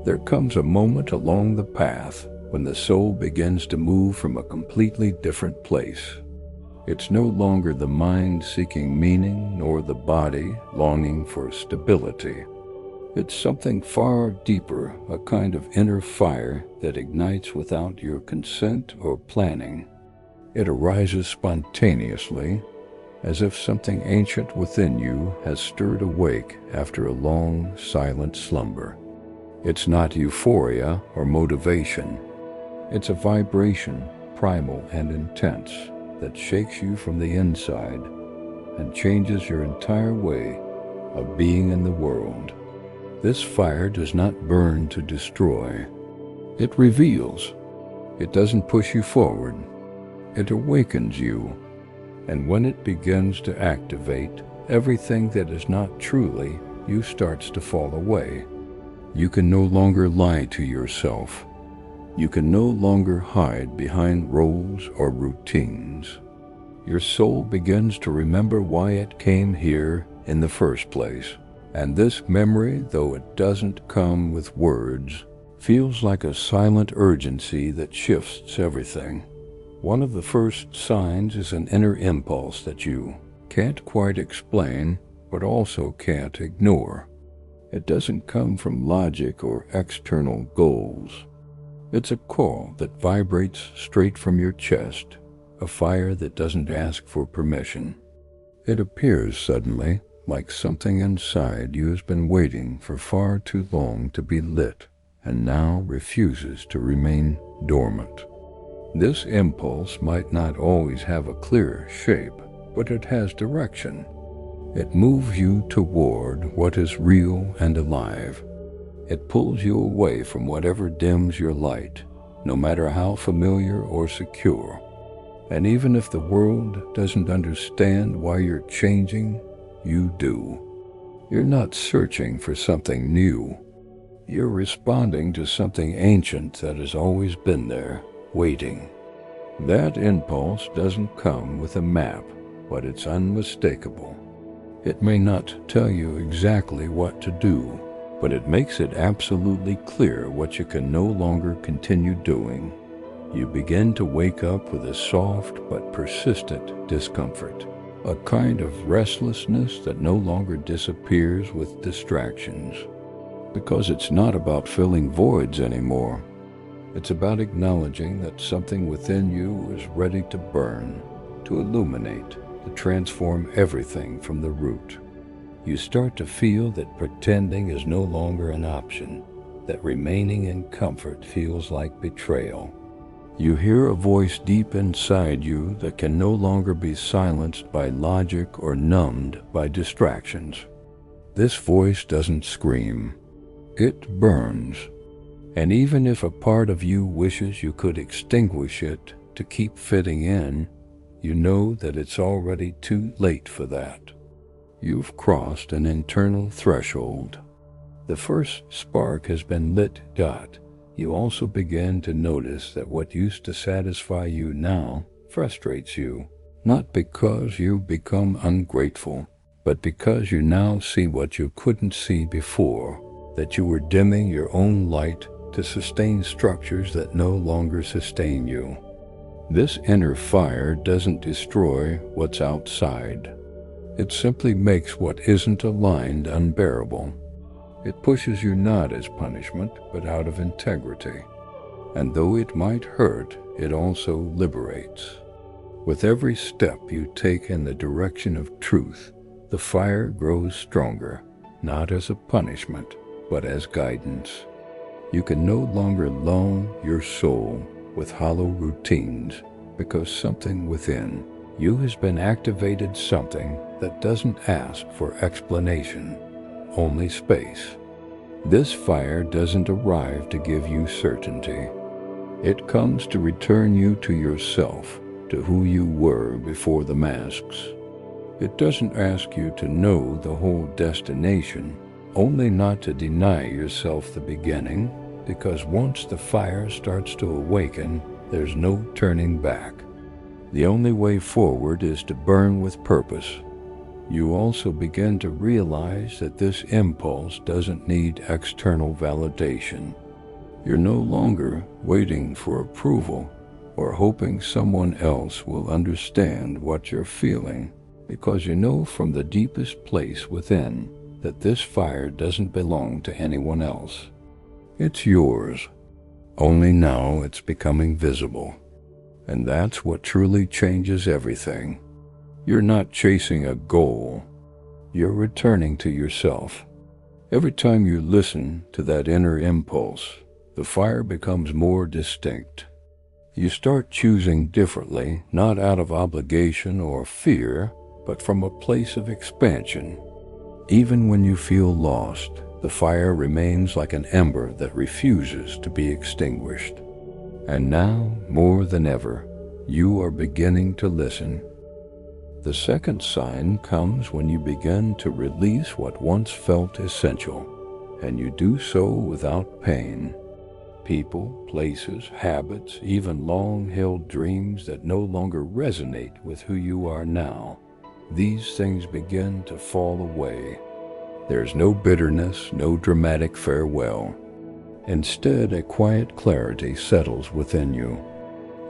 There comes a moment along the path when the soul begins to move from a completely different place. It's no longer the mind seeking meaning, nor the body longing for stability. It's something far deeper, a kind of inner fire that ignites without your consent or planning. It arises spontaneously, as if something ancient within you has stirred awake after a long, silent slumber. It's not euphoria or motivation. It's a vibration, primal and intense, that shakes you from the inside and changes your entire way of being in the world. This fire does not burn to destroy. It reveals. It doesn't push you forward. It awakens you. And when it begins to activate, everything that is not truly you starts to fall away. You can no longer lie to yourself. You can no longer hide behind roles or routines. Your soul begins to remember why it came here in the first place. And this memory, though it doesn't come with words, feels like a silent urgency that shifts everything. One of the first signs is an inner impulse that you can't quite explain, but also can't ignore. It doesn't come from logic or external goals. It's a call that vibrates straight from your chest, a fire that doesn't ask for permission. It appears suddenly, like something inside you has been waiting for far too long to be lit, and now refuses to remain dormant. This impulse might not always have a clear shape, but it has direction. It moves you toward what is real and alive. It pulls you away from whatever dims your light, no matter how familiar or secure. And even if the world doesn't understand why you're changing, you do. You're not searching for something new. You're responding to something ancient that has always been there, waiting. That impulse doesn't come with a map, but it's unmistakable. It may not tell you exactly what to do, but it makes it absolutely clear what you can no longer continue doing. You begin to wake up with a soft but persistent discomfort, a kind of restlessness that no longer disappears with distractions. Because it's not about filling voids anymore. It's about acknowledging that something within you is ready to burn, to illuminate, to transform everything from the root. You start to feel that pretending is no longer an option, that remaining in comfort feels like betrayal. You hear a voice deep inside you that can no longer be silenced by logic or numbed by distractions. This voice doesn't scream. It burns. And even if a part of you wishes you could extinguish it to keep fitting in, you know that it's already too late for that. You've crossed an internal threshold. The first spark has been lit. You also begin to notice that what used to satisfy you now frustrates you, not because you've become ungrateful, but because you now see what you couldn't see before, that you were dimming your own light to sustain structures that no longer sustain you. This inner fire doesn't destroy what's outside. It simply makes what isn't aligned unbearable. It pushes you not as punishment, but out of integrity. And though it might hurt, it also liberates. With every step you take in the direction of truth, the fire grows stronger, not as a punishment, but as guidance. You can no longer lull your soul with hollow routines, because something within you has been activated, something that doesn't ask for explanation, only space. This fire doesn't arrive to give you certainty. It comes to return you to yourself, to who you were before the masks. It doesn't ask you to know the whole destination, only not to deny yourself the beginning, because once the fire starts to awaken, there's no turning back. The only way forward is to burn with purpose, You also begin to realize that this impulse doesn't need external validation. You're no longer waiting for approval or hoping someone else will understand what you're feeling, because you know from the deepest place within that this fire doesn't belong to anyone else. It's yours. Only now it's becoming visible. And that's what truly changes everything. You're not chasing a goal. You're returning to yourself. Every time you listen to that inner impulse, the fire becomes more distinct. You start choosing differently, not out of obligation or fear, but from a place of expansion. Even when you feel lost, the fire remains like an ember that refuses to be extinguished. And now, more than ever, you are beginning to listen. The second sign comes when you begin to release what once felt essential, and you do so without pain. People, places, habits, even long-held dreams that no longer resonate with who you are now. These things begin to fall away. There's no bitterness, no dramatic farewell. Instead, a quiet clarity settles within you.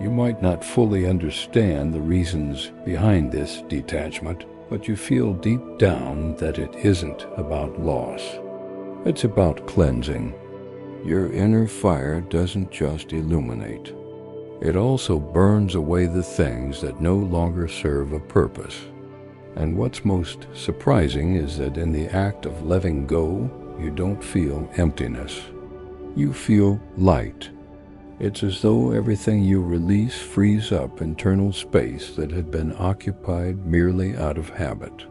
You might not fully understand the reasons behind this detachment, but you feel deep down that it isn't about loss. It's about cleansing. Your inner fire doesn't just illuminate. It also burns away the things that no longer serve a purpose. And what's most surprising is that in the act of letting go, you don't feel emptiness. You feel light. It's as though everything you release frees up internal space that had been occupied merely out of habit.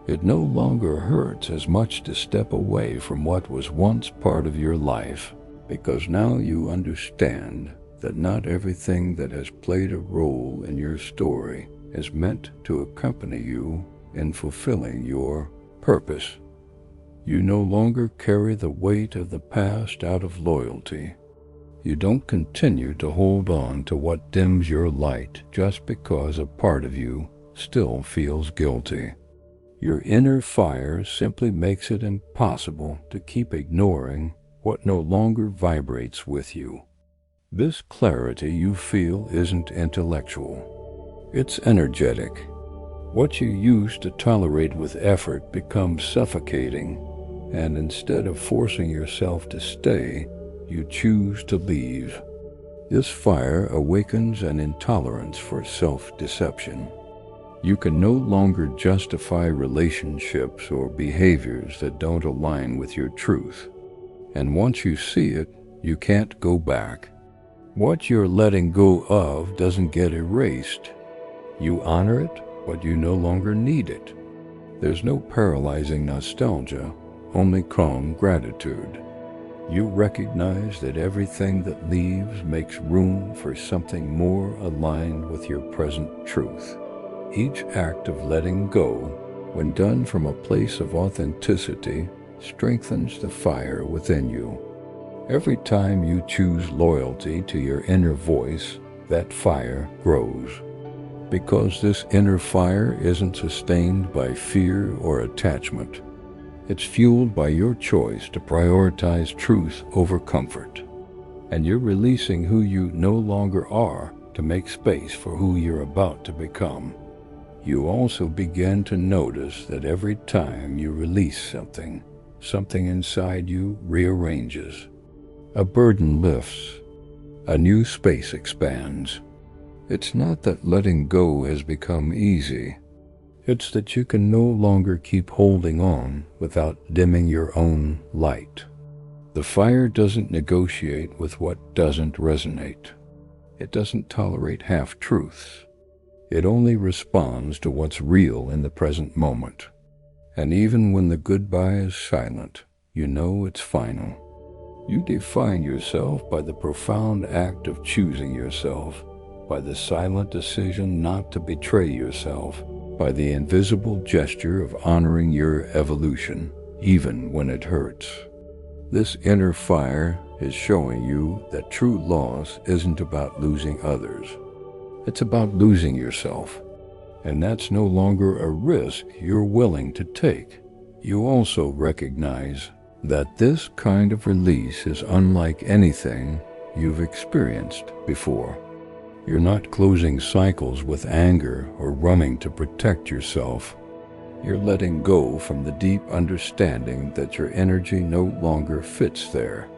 It no longer hurts as much to step away from what was once part of your life, because now you understand that not everything that has played a role in your story is meant to accompany you in fulfilling your purpose. You no longer carry the weight of the past out of loyalty. You don't continue to hold on to what dims your light just because a part of you still feels guilty. Your inner fire simply makes it impossible to keep ignoring what no longer vibrates with you. This clarity you feel isn't intellectual. It's energetic. What you used to tolerate with effort becomes suffocating, and instead of forcing yourself to stay, you choose to leave. This fire awakens an intolerance for self-deception. You can no longer justify relationships or behaviors that don't align with your truth. And once you see it, you can't go back. What you're letting go of doesn't get erased. You honor it, but you no longer need it. There's no paralyzing nostalgia, only calm gratitude. You recognize that everything that leaves makes room for something more aligned with your present truth. Each act of letting go, when done from a place of authenticity, strengthens the fire within you. Every time you choose loyalty to your inner voice, that fire grows. Because this inner fire isn't sustained by fear or attachment. It's fueled by your choice to prioritize truth over comfort. And you're releasing who you no longer are to make space for who you're about to become. You also begin to notice that every time you release something inside you rearranges. A burden lifts. A new space expands. It's not that letting go has become easy. It's that you can no longer keep holding on without dimming your own light. The fire doesn't negotiate with what doesn't resonate. It doesn't tolerate half-truths. It only responds to what's real in the present moment. And even when the goodbye is silent, you know it's final. You define yourself by the profound act of choosing yourself, by the silent decision not to betray yourself, by the invisible gesture of honoring your evolution, even when it hurts. This inner fire is showing you that true loss isn't about losing others. It's about losing yourself. And that's no longer a risk you're willing to take. You also recognize that this kind of release is unlike anything you've experienced before. You're not closing cycles with anger or running to protect yourself. You're letting go from the deep understanding that your energy no longer fits there.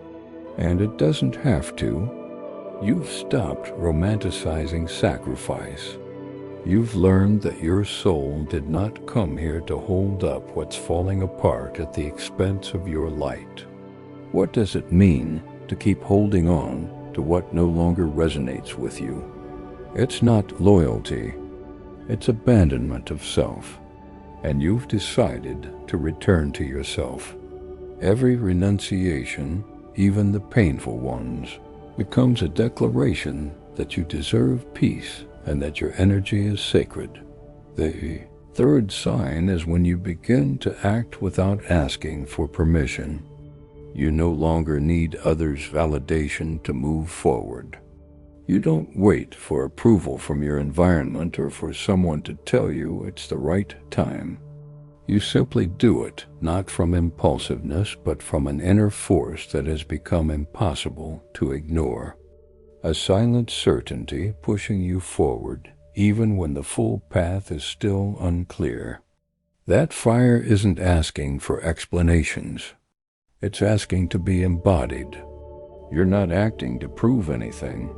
And it doesn't have to. You've stopped romanticizing sacrifice. You've learned that your soul did not come here to hold up what's falling apart at the expense of your light. What does it mean to keep holding on to what no longer resonates with you? It's not loyalty. It's abandonment of self. And you've decided to return to yourself. Every renunciation, even the painful ones, becomes a declaration that you deserve peace and that your energy is sacred. The third sign is when you begin to act without asking for permission. You no longer need others' validation to move forward. You don't wait for approval from your environment or for someone to tell you it's the right time. You simply do it, not from impulsiveness, but from an inner force that has become impossible to ignore. A silent certainty pushing you forward, even when the full path is still unclear. That fire isn't asking for explanations. It's asking to be embodied. You're not acting to prove anything.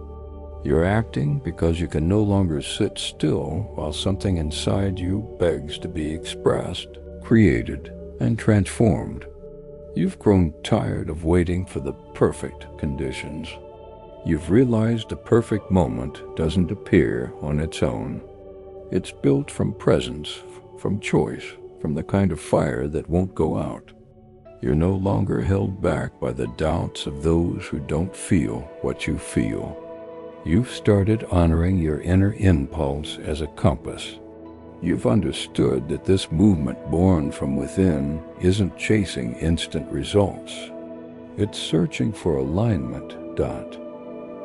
You're acting because you can no longer sit still while something inside you begs to be expressed, created, and transformed. You've grown tired of waiting for the perfect conditions. You've realized the perfect moment doesn't appear on its own. It's built from presence, from choice, from the kind of fire that won't go out. You're no longer held back by the doubts of those who don't feel what you feel. You've started honoring your inner impulse as a compass. You've understood that this movement born from within isn't chasing instant results. It's searching for alignment.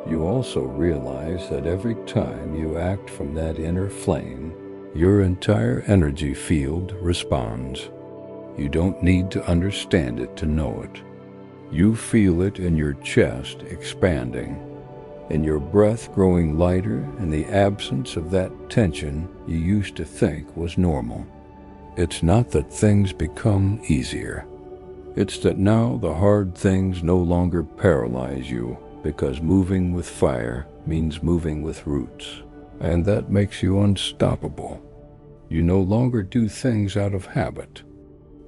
You also realize that every time you act from that inner flame, your entire energy field responds. You don't need to understand it to know it. You feel it in your chest expanding, in your breath growing lighter, in the absence of that tension you used to think was normal. It's not that things become easier. It's that now the hard things no longer paralyze you, because moving with fire means moving with roots, and that makes you unstoppable. You no longer do things out of habit.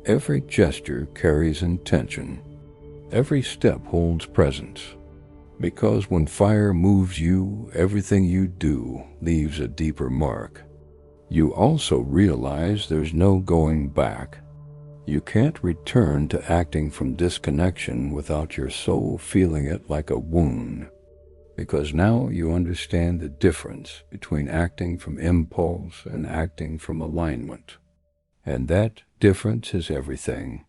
Every gesture carries intention. Every step holds presence. Because when fire moves you, everything you do leaves a deeper mark. You also realize there's no going back. You can't return to acting from disconnection without your soul feeling it like a wound, because now you understand the difference between acting from impulse and acting from alignment. And that difference is everything.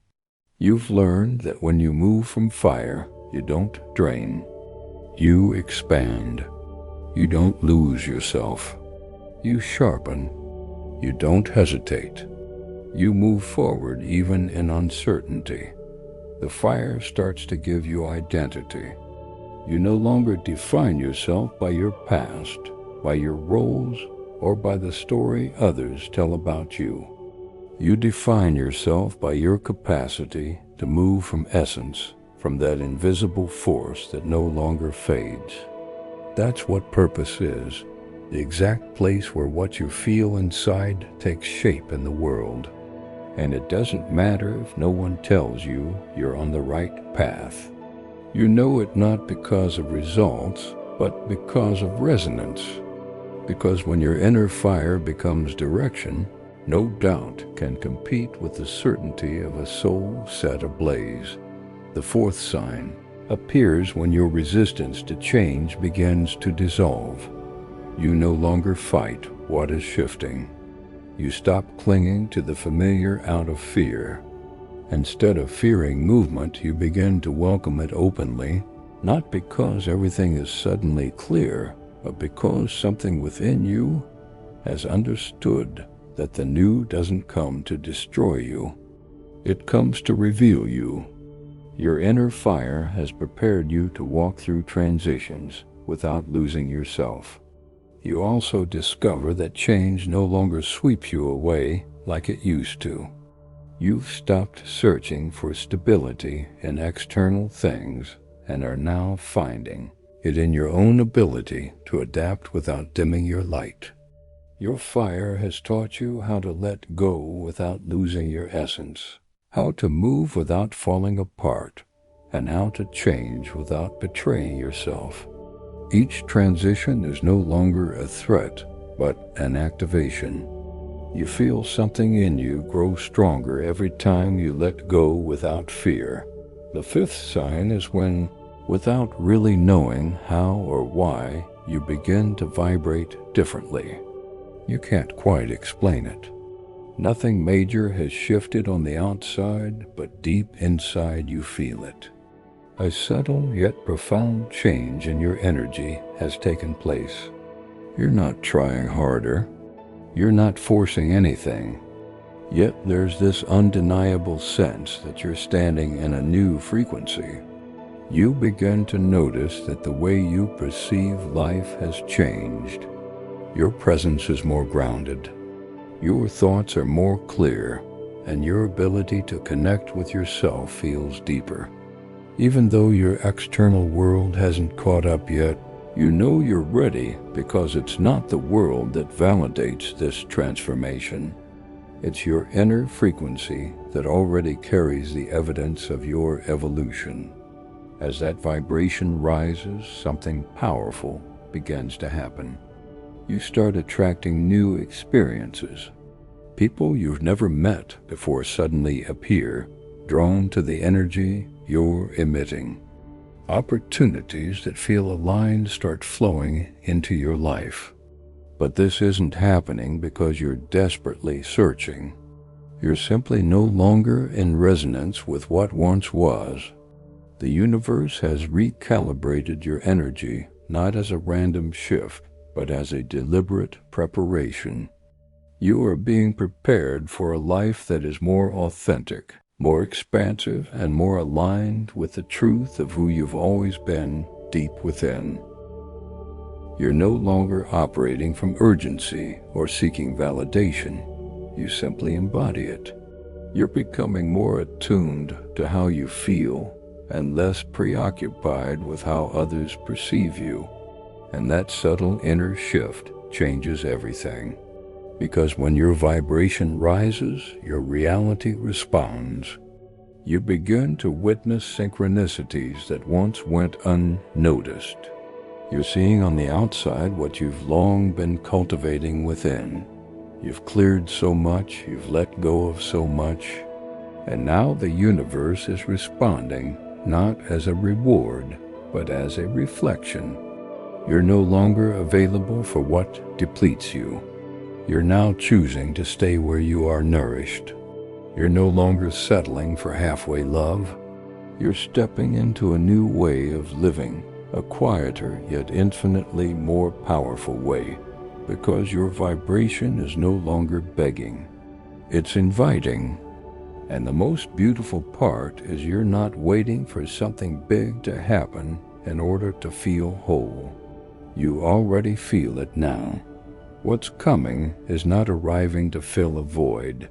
You've learned that when you move from fire, you don't drain. You expand. You don't lose yourself. You sharpen. You don't hesitate. You move forward even in uncertainty. The fire starts to give you identity. You no longer define yourself by your past, by your roles, or by the story others tell about you. You define yourself by your capacity to move from essence, from that invisible force that no longer fades. That's what purpose is, the exact place where what you feel inside takes shape in the world. And it doesn't matter if no one tells you you're on the right path. You know it not because of results, but because of resonance. Because when your inner fire becomes direction, no doubt can compete with the certainty of a soul set ablaze. The fourth sign appears when your resistance to change begins to dissolve. You no longer fight what is shifting. You stop clinging to the familiar out of fear. Instead of fearing movement, you begin to welcome it openly, not because everything is suddenly clear, but because something within you has understood that the new doesn't come to destroy you. It comes to reveal you. Your inner fire has prepared you to walk through transitions without losing yourself. You also discover that change no longer sweeps you away like it used to. You've stopped searching for stability in external things and are now finding it in your own ability to adapt without dimming your light. Your fire has taught you how to let go without losing your essence, how to move without falling apart, and how to change without betraying yourself. Each transition is no longer a threat, but an activation. You feel something in you grow stronger every time you let go without fear. The fifth sign is when, without really knowing how or why, you begin to vibrate differently. You can't quite explain it. Nothing major has shifted on the outside, but deep inside you feel it. A subtle yet profound change in your energy has taken place. You're not trying harder. You're not forcing anything. Yet there's this undeniable sense that you're standing in a new frequency. You begin to notice that the way you perceive life has changed. Your presence is more grounded. Your thoughts are more clear, and your ability to connect with yourself feels deeper. Even though your external world hasn't caught up yet, you know you're ready because it's not the world that validates this transformation. It's your inner frequency that already carries the evidence of your evolution. As that vibration rises, something powerful begins to happen. You start attracting new experiences. People you've never met before suddenly appear, drawn to the energy you're emitting. Opportunities that feel aligned start flowing into your life. But this isn't happening because you're desperately searching. You're simply no longer in resonance with what once was. The universe has recalibrated your energy, not as a random shift, but as a deliberate preparation. You are being prepared for a life that is more authentic, more expansive, and more aligned with the truth of who you've always been deep within. You're no longer operating from urgency or seeking validation. You simply embody it. You're becoming more attuned to how you feel and less preoccupied with how others perceive you. And that subtle inner shift changes everything. Because when your vibration rises, your reality responds. You begin to witness synchronicities that once went unnoticed. You're seeing on the outside what you've long been cultivating within. You've cleared so much, you've let go of so much, and now the universe is responding not as a reward, but as a reflection. You're no longer available for what depletes you. You're now choosing to stay where you are nourished. You're no longer settling for halfway love. You're stepping into a new way of living, a quieter yet infinitely more powerful way, because your vibration is no longer begging. It's inviting. And the most beautiful part is you're not waiting for something big to happen in order to feel whole. You already feel it now. What's coming is not arriving to fill a void.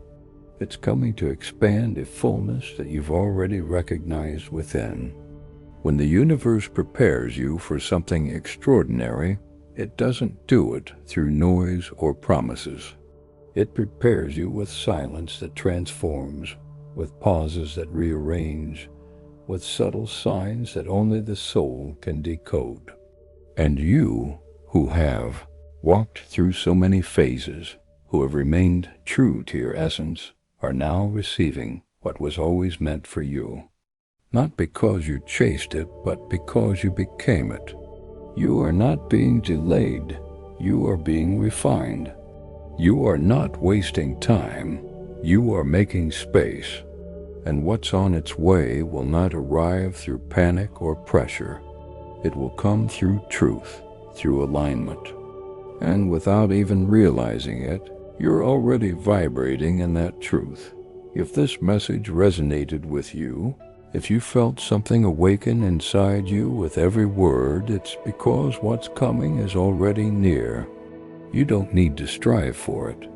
It's coming to expand a fullness that you've already recognized within. When the universe prepares you for something extraordinary, it doesn't do it through noise or promises. It prepares you with silence that transforms, with pauses that rearrange, with subtle signs that only the soul can decode. And you, who have walked through so many phases, who have remained true to your essence, are now receiving what was always meant for you. Not because you chased it, but because you became it. You are not being delayed. You are being refined. You are not wasting time. You are making space. And what's on its way will not arrive through panic or pressure. It will come through truth, through alignment. And without even realizing it, you're already vibrating in that truth. If this message resonated with you, if you felt something awaken inside you with every word, it's because what's coming is already near. You don't need to strive for it.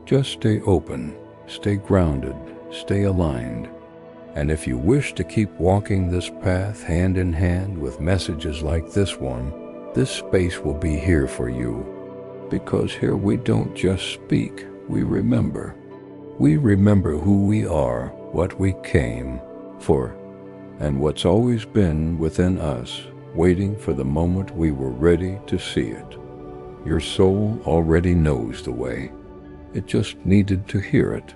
Just stay open, stay grounded, stay aligned. And if you wish to keep walking this path hand in hand with messages like this one, this space will be here for you. Because here we don't just speak, we remember. We remember who we are, what we came for, and what's always been within us, waiting for the moment we were ready to see it. Your soul already knows the way. It just needed to hear it.